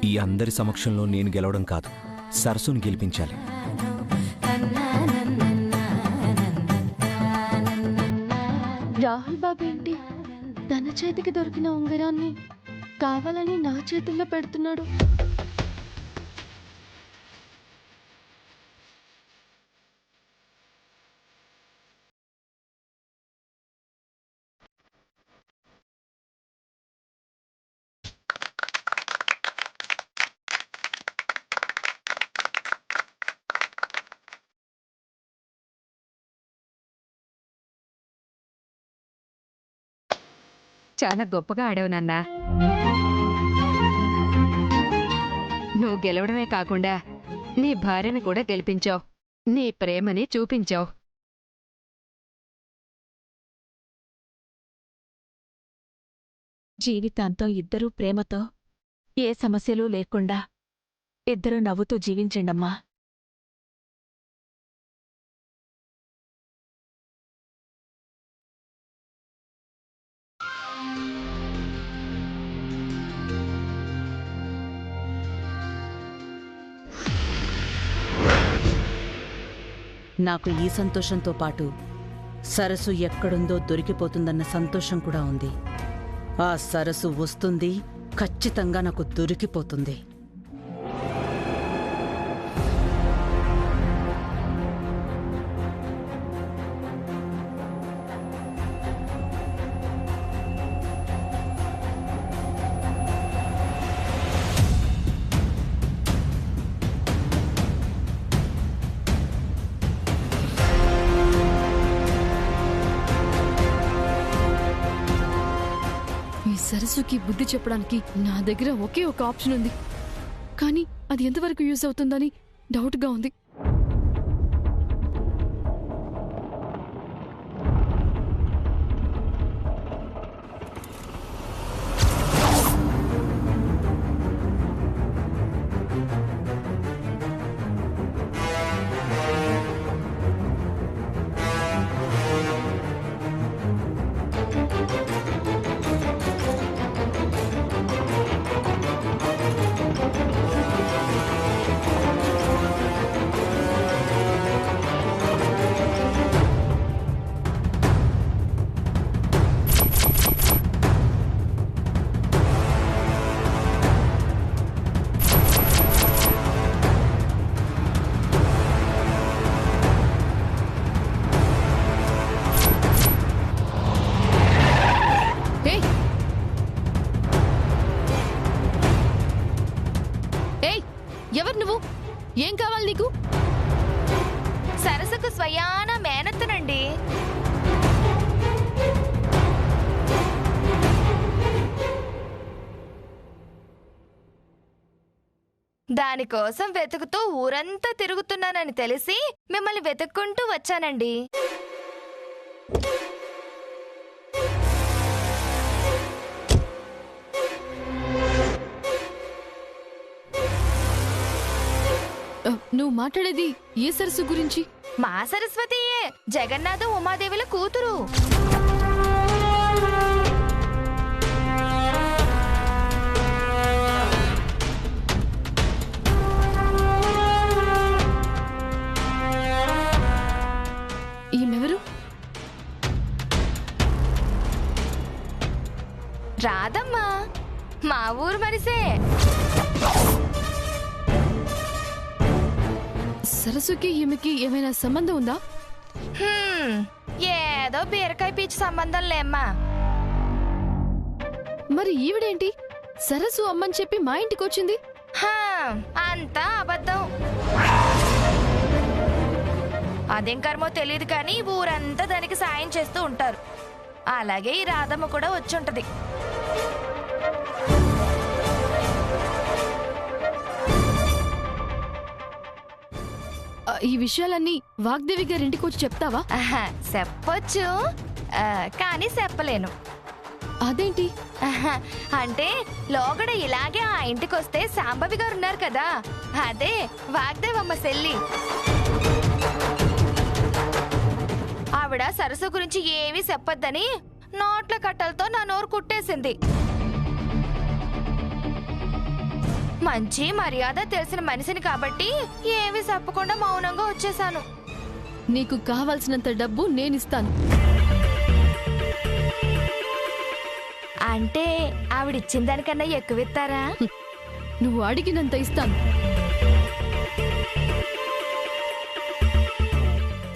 ఈ అందరి సమక్షంలో నేను గెలవడం కాదు, సరస్సుని గెలిపించాలి. రాహుల్ బాబు ఏంటి తన చేతికి దొరికిన ఉంగరాన్ని కావాలని నా చేతుల్లో పెడుతున్నాడు? చాలా గొప్పగా ఆడావు నాన్నా. నువ్వు గెలవడమే కాకుండా నీ భార్యని కూడా గెలిపించావు, నీ ప్రేమని చూపించావు. జీవితాంతం ఇద్దరూ ప్రేమతో ఏ సమస్యలు లేకుండా ఇద్దరూ నవ్వుతూ జీవించండమ్మా. నాకు ఈ సంతోషంతో పాటు సరస్సు ఎక్కడుందో దొరికిపోతుందన్న సంతోషం కూడా ఉంది. ఆ సరస్సు వస్తుంది, ఖచ్చితంగా నాకు దొరికిపోతుంది. సరస్సుకి బుద్ధి చెప్పడానికి నా దగ్గర ఒకే ఒక ఆప్షన్ ఉంది, కానీ అది ఎంతవరకు యూజ్ అవుతుందని డౌట్గా ఉంది. ఎవరు నువ్వు? ఏం కావాలి నీకు? సరస్సుకు స్వయాన మేనత్తనండి. దానికోసం వెతుకుతూ ఊరంతా తిరుగుతున్నానని తెలిసి మిమ్మల్ని వెతుక్కుంటూ వచ్చానండి. నువ్వు మాట్లాడేది ఏ సరస్సు గురించి? మా సరస్వతియే, జగన్నాథ ఉమాదేవుల కూతురు. ఈమెవరు? రాదమ్మా, మా ఊరు మనిసే. సరస్సుకి ఈమెకి ఏమైనా సంబంధం ఉందా? ఏదో బీరకాయ పీచు సంబంధం లేమ్మా. మరి ఈవిడేంటి సరస్సు అమ్మని చెప్పి మా ఇంటికి వచ్చింది? అంతా అబద్ధం. అదేం కర్మో తెలియదు కానీ ఊరంతా దానికి సాయం చేస్తూ ఉంటారు. అలాగే ఈ రాధమ్మ కూడా వచ్చుంటది. ఈ విషయాలన్నీ వాగ్దేవి గారింటికి వచ్చి చెప్తావా? చెప్పొచ్చు, కానీ చెప్పలేను. అదేంటి? అంటే లోగడ ఇలాగే ఆ ఇంటికొస్తే సాంబవి గారు ఉన్నారు కదా, అదే వాగ్దేవమ్మ సెల్లి. ఆవిడ సరస్సు గురించి ఏమీ చెప్పొద్దని నోట్ల కట్టలతో నా నోరు కుట్టేసింది. మంచి మర్యాద తెలిసిన మనిషిని కాబట్టి ఏమీ చెప్పకుండా మౌనంగా వచ్చేసాను. నీకు కావాల్సినంత డబ్బు నేనిస్తాను. అంటే ఆవిడిచ్చిన దానికన్నా ఎక్కువ ఇస్తారా? నువ్వు అడిగినంత ఇస్తాను.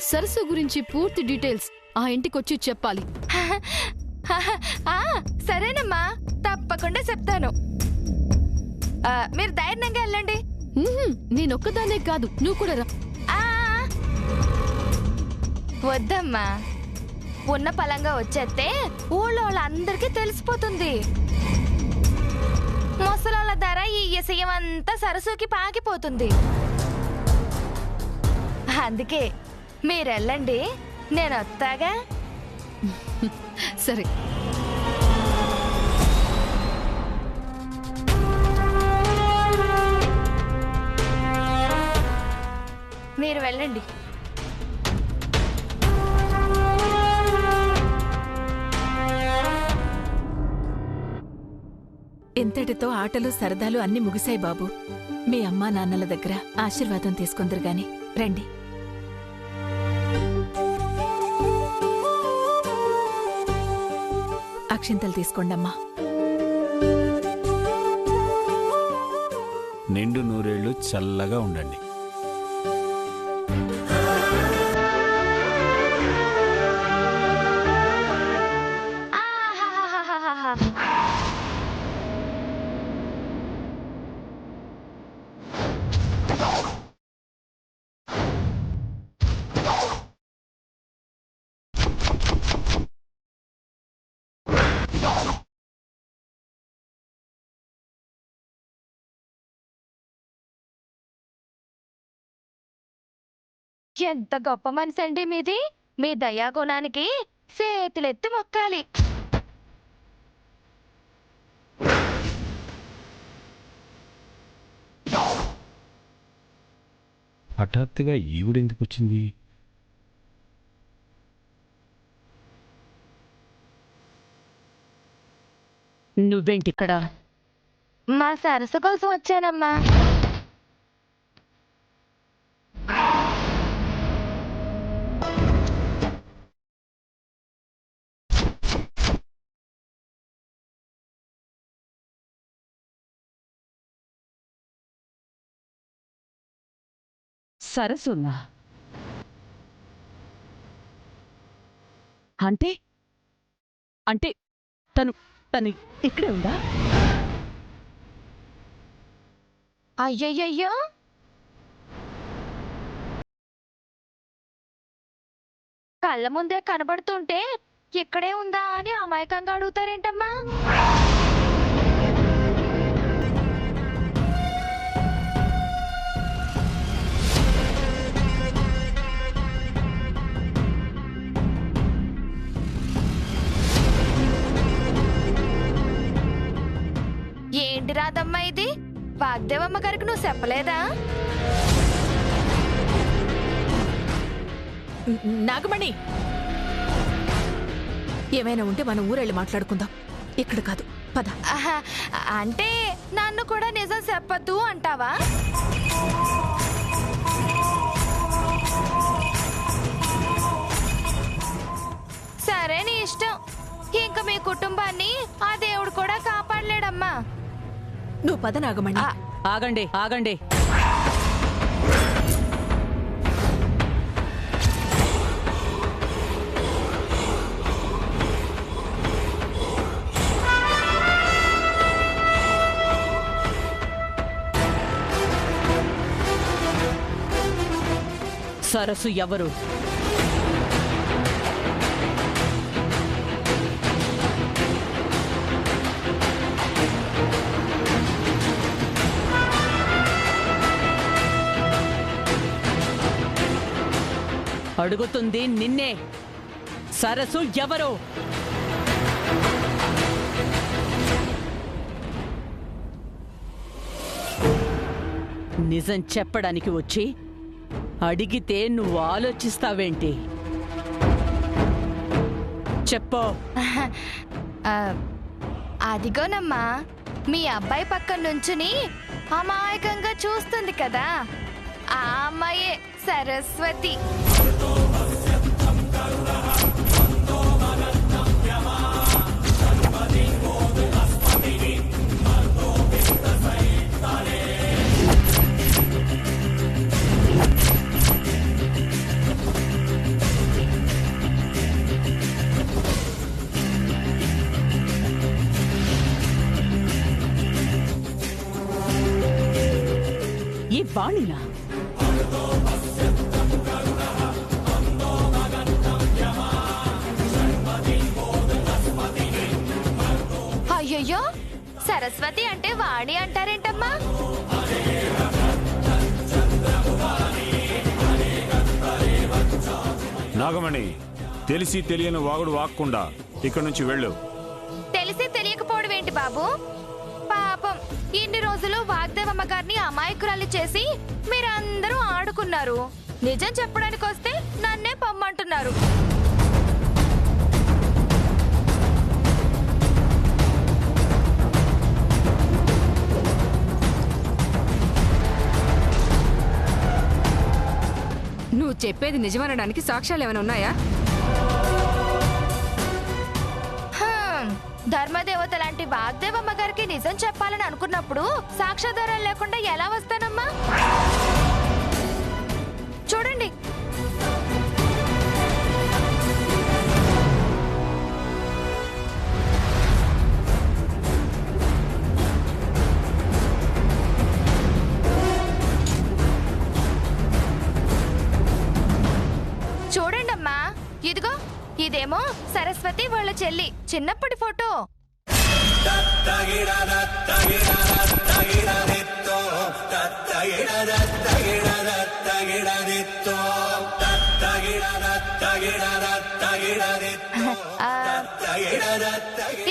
సరస్సు గురించి పూర్తి డీటెయిల్స్ ఆ ఇంటికొచ్చి చెప్పాలి. సరేనమ్మా, తప్పకుండా చెప్తాను. మీరు ధైర్యంగా వెళ్ళండి. నేనొక్కదానే కాదు, నువ్వు కూడా రా. వద్దమ్మా, ఉన్న పలంగా వచ్చేస్తే ఊళ్ళో వాళ్ళందరికీ తెలిసిపోతుంది. ముసలాళ్ళ ధర ఈ విషయం అంతా సరస్సుకి పాకిపోతుంది. అందుకే మీరెళ్ళండి, నేను వస్తాగా. సరే. మీరు వెళ్ళండి. ఇంతటితో ఆటలు సరదాలు అన్నీ ముగిశాయి బాబు. మీ అమ్మా నాన్నల దగ్గర ఆశీర్వాదం తీసుకుందరు గాని రండి. అక్షింతలు తీసుకోండమ్మా. నిండు నూరేళ్లు చల్లగా ఉండండి. ఎంత గొప్ప మనసు అండి మీది. మీ దయాగుణానికి చేతులెత్తి మొక్కాలి. హఠాత్తుగా ఈవిడెందుకు వచ్చింది? నువ్వేంటిక్కడ? మా సరస్సు కోసం వచ్చానమ్మా. సరస్సున్నా? అంటే అంటే తను తను ఇక్కడే ఉందా? అయ్యయ్యో, కళ్ళ ముందే కనబడుతుంటే ఇక్కడే ఉందా అని అమాయకంగా అడుగుతారేంటమ్మా? ఏంటి రాదమ్మా ఇది? వాగ్దేవమ్మ గారికి నువ్వు చెప్పలేదా? నాగమణి, ఏమైనా ఉంటే మనం ఊరెళ్ళి మాట్లాడుకుందాం, ఇక్కడ కాదు. పద. అంటే నన్ను కూడా నిజం చెప్పద్దు అంటావా? సరే, నీ ఇష్టం. ఇంకా మీ కుటుంబాన్ని ఆ దేవుడు కూడా కాపాడలేడమ్మా. నువ్వు పద నాగమణి. ఆగండి ఆగండి. సరస్సు ఎవరు? అడుగుతుంది నిన్నే. సరస్సు ఎవరు? నిజం చెప్పడానికి వచ్చి అడిగితే నువ్వు ఆలోచిస్తావేంటి? చెప్పు. ఆ, అదిగోనమ్మా మీ అబ్బాయి పక్కన నుంచుని అమాయకంగా చూస్తుంది కదా, ఆ అమ్మాయే సరస్వతి. ఈ వాణినా? అయ్యయ్యో, సరస్వతి అంటే వాణి అంటారేంటమ్మా? నాగమణి, తెలిసి తెలియని వాగుడు వాక్కుండా ఇక్కడి నుంచి వెళ్ళు. తెలిసి తెలియకపోవడం ఏంటి బాబు? పాపం ఇన్ని రోజులు వాగ్దేవమ్మ గారిని అమాయకురాలి చేసి మీరందరూ ఆడుకున్నారు. నిజం చెప్పడానికి వస్తే నన్నే పొమ్మంటున్నారు. నువ్వు చెప్పేది నిజమనడానికి సాక్ష్యాలు ఏమైనా ఉన్నాయా? ధర్మదేవత లాంటి వాగ్దేవమ్మ గారికి నిజం చెప్పాలని అనుకున్నప్పుడు సాక్ష్యాధారాలు లేకుండా ఎలా వస్తానమ్మా? చూడండి, చూడండమ్మా, ఇదిగో ఇదేమో సరస్వతి వాళ్ళ చెల్లి చిన్నప్పటి ఫోటో.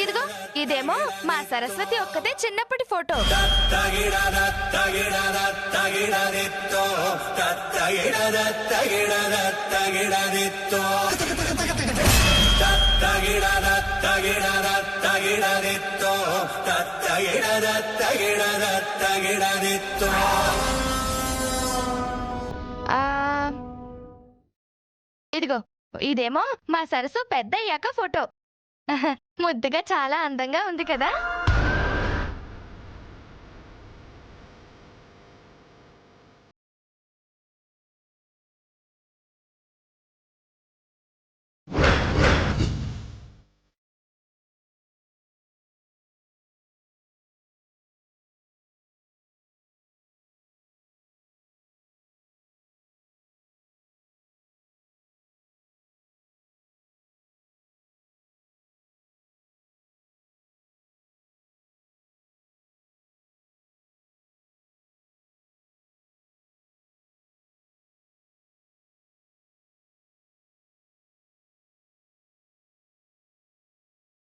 ఇదిగో ఇదేమో మా సరస్వతి ఒక్కతే చిన్నప్పటి ఫోటో. ఇదిగో ఇదేమో మా సరస్సు పెద్ద అయ్యాక ఫోటో. ముద్దుగా చాలా అందంగా ఉంది కదా.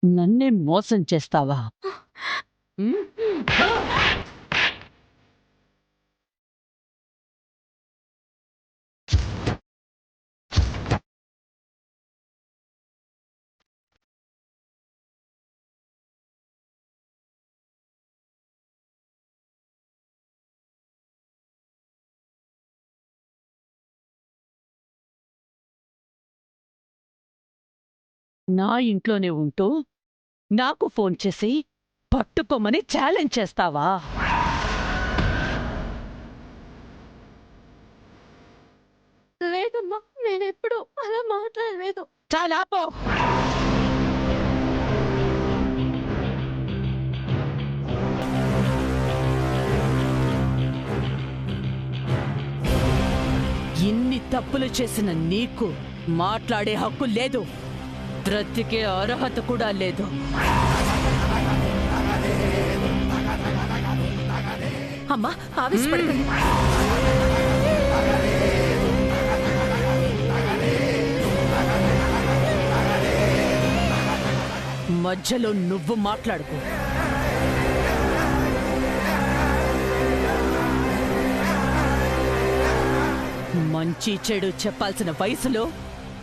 నన్నే మోసం చేస్తావా? నా ఇంట్లోనే ఉంటూ నాకు ఫోన్ చేసి పట్టుకోమని ఛాలెంజ్ చేస్తావా? లేదమ్మా, నేనెప్పుడు అలా మాట్లాడలేదు. చాలా పో. ఇన్ని తప్పులు చేసిన నీకు మాట్లాడే హక్కు లేదు, బ్రతికే అర్హత కూడా లేదు. అమ్మా, ఆవేశపడకండి. మధ్యలో నువ్వు మాట్లాడుకో. మంచి చెడు చెప్పాల్సిన వయసులో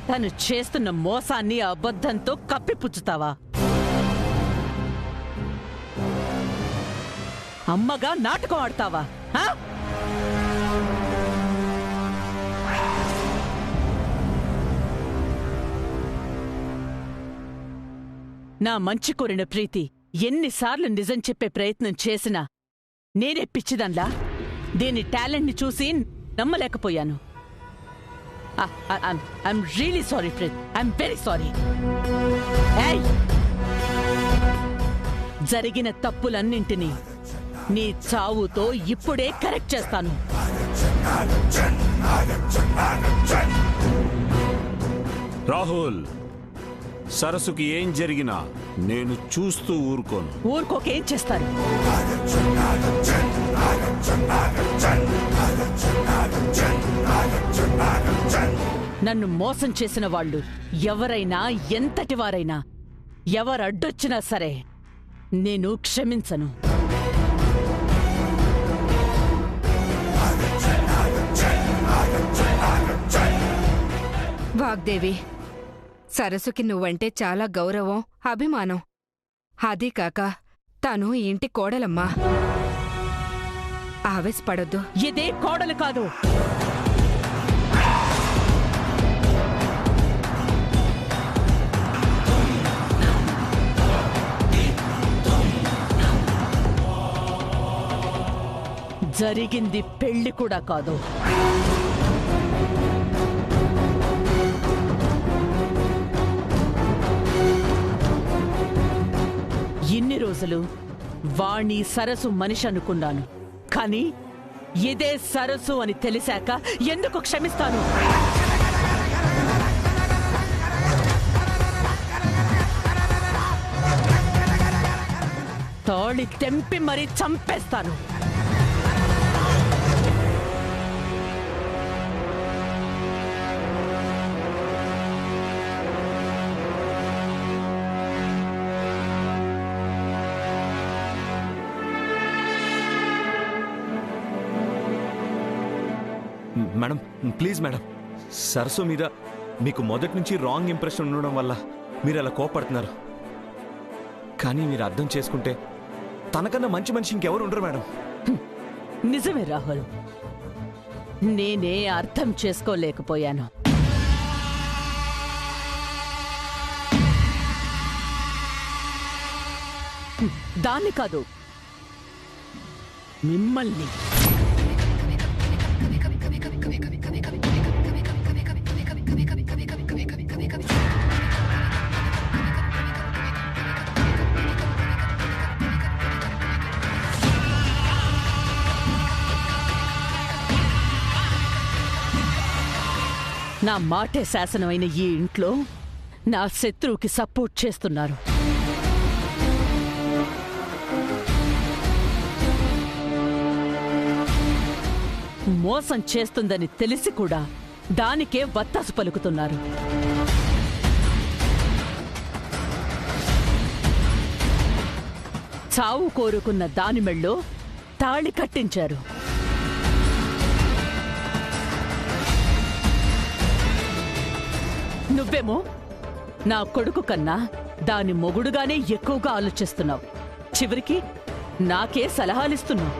తను చేస్తున్న మోసాన్ని అబద్ధంతో కప్పిపుచ్చుతావా? అమ్మగా నాటకం ఆడతావా? ఆ? నా మంచి కోరిన ప్రీతి ఎన్నిసార్లు నిజం చెప్పే ప్రయత్నం చేసినా నేనే పిచ్చిదన్లా దీని టాలెంట్ని చూసి నమ్మలేకపోయాను. I'm really sorry Preet, I'm very sorry. జరిగిన తప్పులన్నింటినీ నీ చావుతో ఇప్పుడే కరెక్ట్ చేస్తాను. రాహుల్, సరస్సుకి ఏం జరిగినా నేను చూస్తూ ఊరుకోను. ఊరుకోకేం చేస్తారు? నన్ను మోసం చేసిన వాళ్ళు ఎవరైనా, ఎంతటి వారైనా, ఎవరడ్డొచ్చినా సరే నేను క్షమించను. వాగ్దేవి, సరస్సుకి నువ్వంటే చాలా గౌరవం, అభిమానం. అదీ కాక తను ఈ ఇంటి కోడలమ్మా. ఆవేశపడొద్దు. ఇదే కోడలు కాదు. జరిగింది పెళ్లి కూడా కాదు. ఇన్ని రోజులు వాణ్ణి సరస్సు మనిషి అనుకున్నాను, కానీ ఇదే సరస్సు అని తెలిసాక ఎందుకు క్షమిస్తాను? తాళి తెంపి మరీ చంపేస్తాను. మేడం, ప్లీజ్ మేడం, సరస్సు మీద మీకు మొదటి నుంచి రాంగ్ ఇంప్రెషన్ ఉండడం వల్ల మీరు అలా కోపడుతున్నారు. కానీ మీరు అర్థం చేసుకుంటే తనకన్నా మంచి మనిషి ఇంకెవరు ఉండరు మేడం. నిజమే రాహుల్, నేనే అర్థం చేసుకోలేకపోయాను. దాన్ని కాదు, మిమ్మల్ని. నా మాటే శాసనమైన ఈ ఇంట్లో నా శత్రువుకి సపోర్ట్ చేస్తున్నారు. మోసం చేస్తుందని తెలిసి కూడా దానికే వత్తాసు పలుకుతున్నారు. చావు కోరుకున్న దాని మెళ్ళో తాళి కట్టించారు. నువ్వేమో నా కొడుకు కన్నా దాని మొగుడుగానే ఎక్కువగా ఆలోచిస్తున్నావు. చివరికి నాకే సలహాలిస్తున్నావు.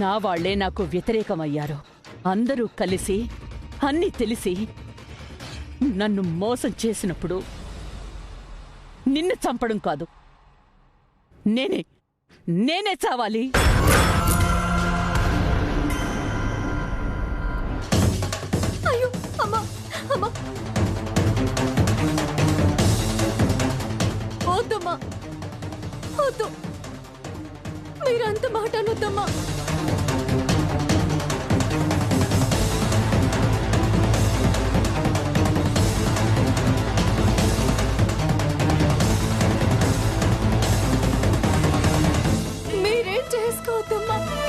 నా వాళ్లే నాకు వ్యతిరేకమయ్యారు. అందరూ కలిసి అన్నీ తెలిసి నన్ను మోసం చేసినప్పుడు నిన్ను చంపడం కాదు, నేనే చావాలి. అయ్యో అమ్మా, అమ్మా, వద్దమ్మా, వద్దు, మీరంత మాట అనొద్దమ్మా. చేసుకోవద్దమ్మా.